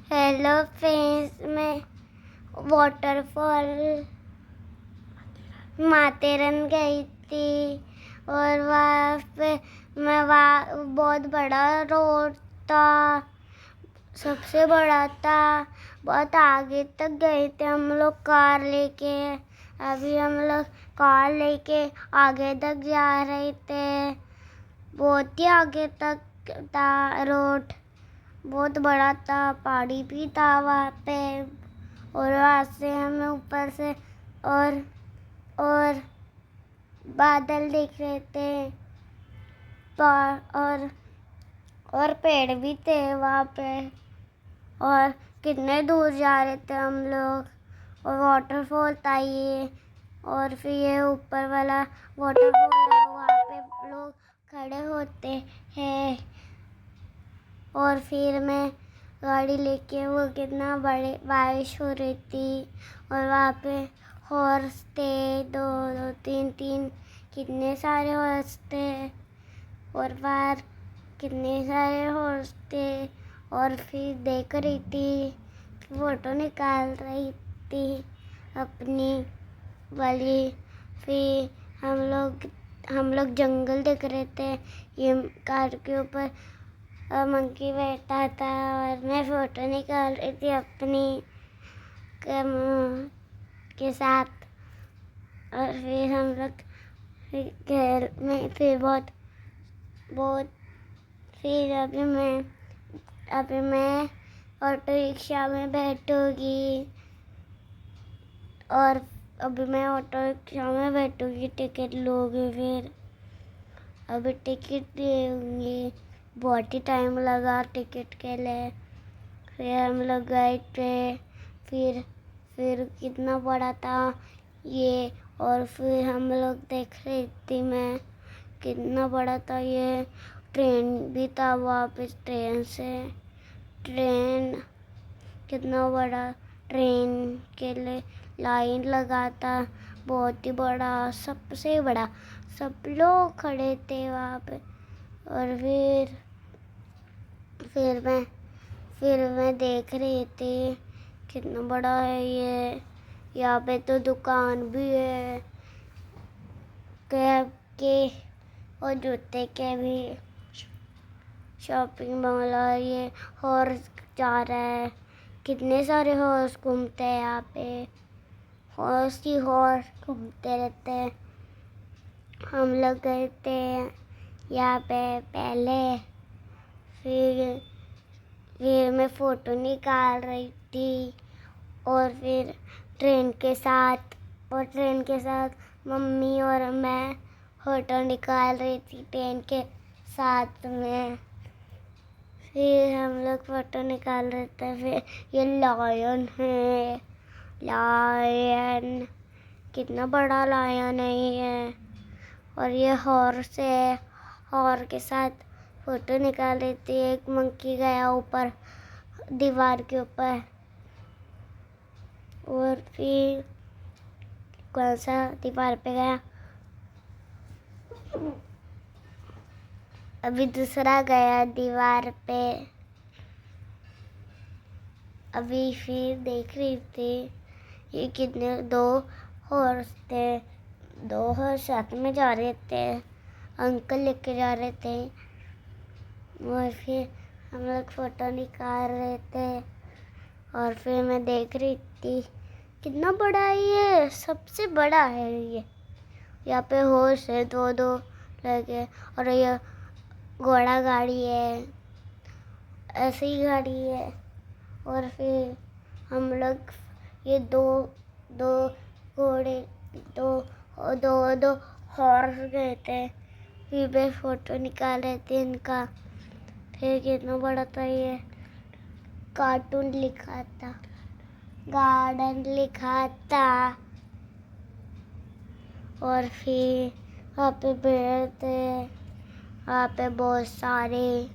Hello friends, मैं waterfall माथेरन गई थी और वहाँ पे वहाँ बहुत बड़ा रोड था, सबसे बड़ा था। बहुत आगे तक गए थे हम लोग कार लेके। अभी हम लोग कार लेके आगे तक जा रहे थे। बहुत ही आगे तक था रोड, बहुत बड़ा था, पहाड़ी भी था वहाँ पे। और वहाँ से हमें ऊपर से और बादल दिख रहे थे, और पेड़ भी थे वहाँ पे। और कितने दूर जा रहे थे हम लोग। और वाटरफॉल था ये, और फिर ये ऊपर वाला वाटरफॉल है, वहाँ पे लोग खड़े होते हैं। और फिर मैं गाड़ी लेके, वो कितना बड़े बारिश हो रही थी और वहाँ पे हॉर्स थे, दो दो तीन तीन कितने सारे हॉर्स थे। और बाहर कितने सारे हॉर्स थे। और फिर देख रही थी, फोटो निकाल रही थी अपनी वाली। फिर हम लोग जंगल देख रहे थे। ये कार के ऊपर मंकी बैठा था और मैं फोटो निकाल रही थी अपनी के साथ। और फिर हम लोग घर में फिर बहुत फिर अभी मैं ऑटो रिक्शा में बैठूंगी। और अभी मैं ऑटो रिक्शा में बैठूंगी, टिकट लूँगी। फिर अभी टिकट लूँगी, बहुत ही टाइम लगा टिकट के लिए। फिर हम लोग गए थे। फिर कितना बड़ा था ये। और फिर हम लोग देख रही थी मैं, कितना बड़ा था ये। ट्रेन भी था वहाँ पे, ट्रेन कितना बड़ा, ट्रेन के लिए लाइन लगा था, बहुत ही बड़ा, सबसे बड़ा। सब लोग खड़े थे वहाँ पे। और फिर मैं देख रही थी कितना बड़ा है ये। यहाँ पे तो दुकान भी है, कैब के और जूते के भी, शॉपिंग मॉल। और ये हॉर्स जा रहा है, कितने सारे हॉर्स घूमते हैं यहाँ पे। हॉर्स घूमते रहते हैं। हम लोग गए थे यहाँ पे पहले। फिर मैं फ़ोटो निकाल रही थी। और फिर ट्रेन के साथ मम्मी और मैं फ़ोटो निकाल रही थी ट्रेन के साथ में। फिर हम लोग फ़ोटो निकाल रहे थे। फिर ये लायन है, लायन कितना बड़ा लायन है ये। और ये हॉर्स है, हॉर्स के साथ फ़ोटो निकाल रही थी। एक मंकी गया ऊपर दीवार के ऊपर। और फिर कौन सा दीवार पे गया, अभी दूसरा गया दीवार पे। अभी फिर देख रही थी ये कितने दो हॉर्स थे, दो हॉर्स साथ में जा रहे थे, अंकल लेके जा रहे थे। और फिर हम लोग फ़ोटो निकाल रहे थे। और फिर मैं देख रही थी कितना बड़ा है ये, सबसे बड़ा है ये। यहाँ पे हॉर्स है, दो दो लगे। और ये घोड़ा गाड़ी है, ऐसी ही गाड़ी है। और फिर हम लोग ये दो दो घोड़े, दो दो दो हॉर्स गए थे। फिर मैं फ़ोटो निकाल रहे थे इनका। फिर कितना बड़ा था ये, कार्टून लिखा था, गार्डन लिखा था। और फिर वहाँ पे पेड़ थे, वहाँ पे बहुत सारे,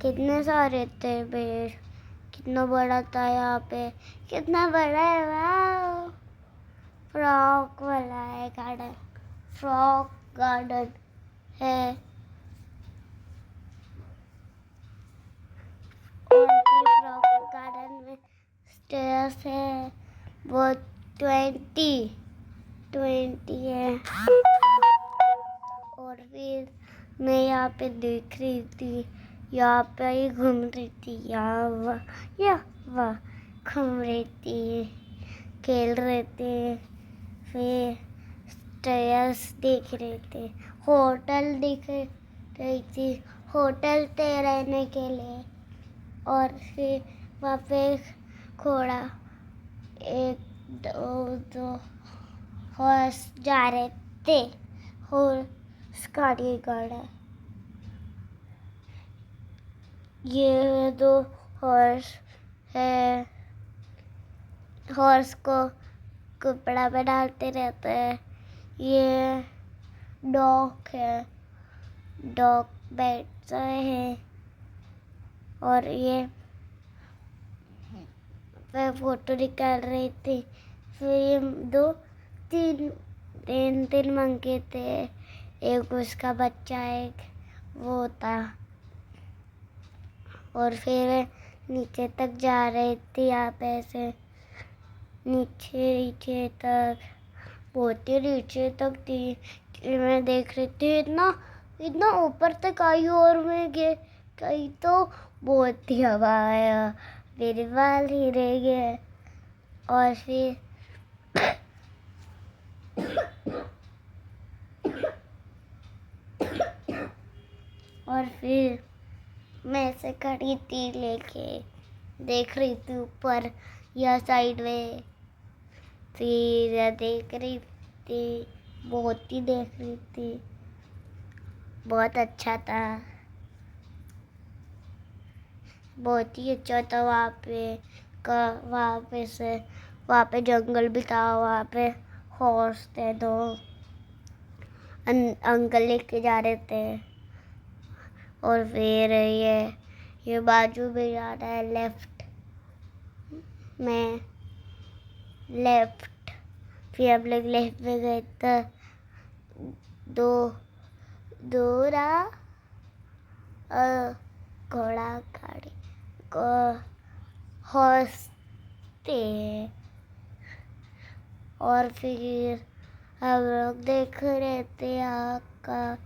कितने सारे थे पेड़। कितना बड़ा था यहाँ पे, कितना बड़ा है। वाह, फ्रॉक वाला है गार्डन, फ्रॉक गार्डन है। और फिर फ्रॉक गार्डन पास है वो 20 है। और फिर मैं यहाँ पे देख रही थी, यहाँ पे ही घूम रही थी, यहाँ वहाँ घूम रही थी, खेल रहे थे। फिर स्टेयर्स देख रहे थे, होटल दिख रही थी, होटल थे रहने के लिए। और फिर वहाँ पे घोड़ा, एक दो हॉर्स जा रहे थे, हॉर्स गाड़ी गाड़ा। ये 2 हॉर्स है, हॉर्स को कपड़ा में डालते रहते हैं। ये डॉग है, डॉग बैठा है। और ये मैं फोटो निकाल रही थी। फिर ये 3 मंके थे, एक उसका बच्चा, एक वो था। और फिर नीचे तक जा रही थी, यहाँ पे ऐसे नीचे तक, बहुत ही नीचे तक थी। मैं देख रही थी इतना ऊपर तक आई, और मैं गई तो बहुत ही हवा आया, मेरे बाल हिल गए। और फिर मैं ऐसे खड़ी थी लेके, देख रही थी ऊपर या साइड में। फिर देख रही थी, बहुत ही देख रही थी, बहुत अच्छा था, बहुत ही अच्छा था। वहाँ पे जंगल भी था, वहाँ पे हॉर्स थे 2, अंकल लेके जा रहे थे। और फिर ये बाजू में जा रहा है, लेफ्ट। फिर हम लोग लेफ्ट में गए तो दो घोड़ा गाड़ी को हॉर्स थे। और फिर हम लोग देख रहे थे आका।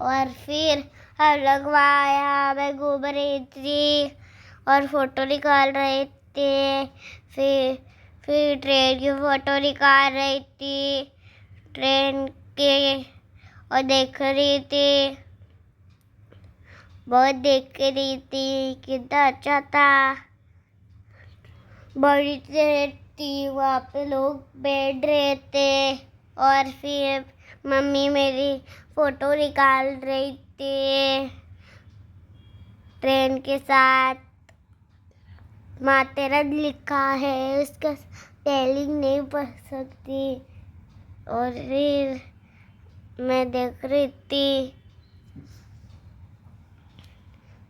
और फिर हम लोग वहाँ में घूम रही थी और फोटो निकाल रहे थे। फिर ट्रेन की फोटो निकाल रही थी, ट्रेन के, और देख रही थी, बहुत देख रही थी, कितना अच्छा था। बड़ी ट्रेन थी, वहाँ पे लोग बैठ रहे थे। और फिर मम्मी मेरी फोटो निकाल रही थी ट्रेन के साथ। माथेरन लिखा है, उसका स्पेलिंग नहीं पढ़ सकती। और फिर मैं देख रही थी,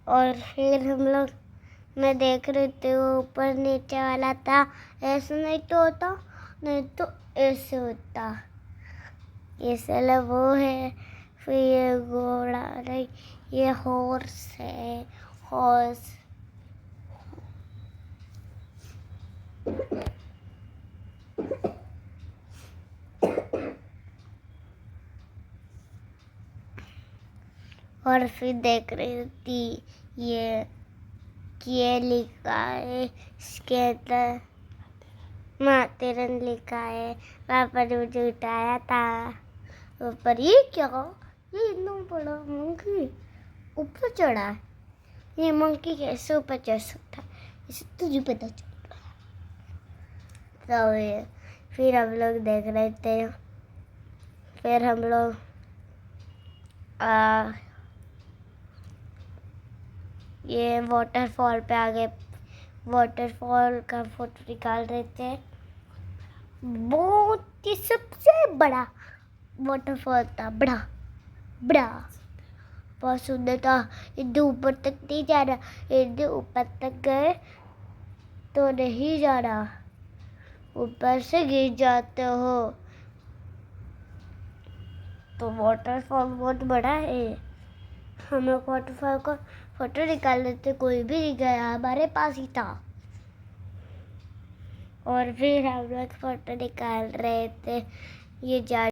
और फिर मैं देख रही थी, वो ऊपर नीचे वाला था, ऐसे नहीं तो होता, नहीं तो ऐसे होता, ये साला वो है। फिर ये घोड़ा नहीं, ये हॉर्स है, हॉर्स। और फिर देख रही थी, ये लिखा है, इसके अंदर माथेरन लिखा है। पापा ने मुझे उठाया था ऊपर। ये क्या, ये इतना बड़ा मंकी ऊपर चढ़ा है, ये मंकी कैसे ऊपर चढ़ सकता है, इसे तुझे पता चल रहा। तो फिर हम लोग देख रहे थे। फिर हम लोग ये वाटरफॉल पे आ गए, वाटरफॉल का फोटो निकाल रहे थे। बहुत ही सबसे बड़ा वाटरफॉल था, बड़ा बहुत सुंदर था। इतने ऊपर तक नहीं जा रहा, इतने ऊपर तक गए तो नहीं जा रहा, ऊपर से गिर जाते हो। तो वाटरफॉल बहुत बड़ा है। हम लोग वाटरफॉल का फोटो निकाल रहे थे, कोई भी नहीं गया, हमारे पास ही था। और फिर हम लोग फोटो निकाल रहे थे। ये जा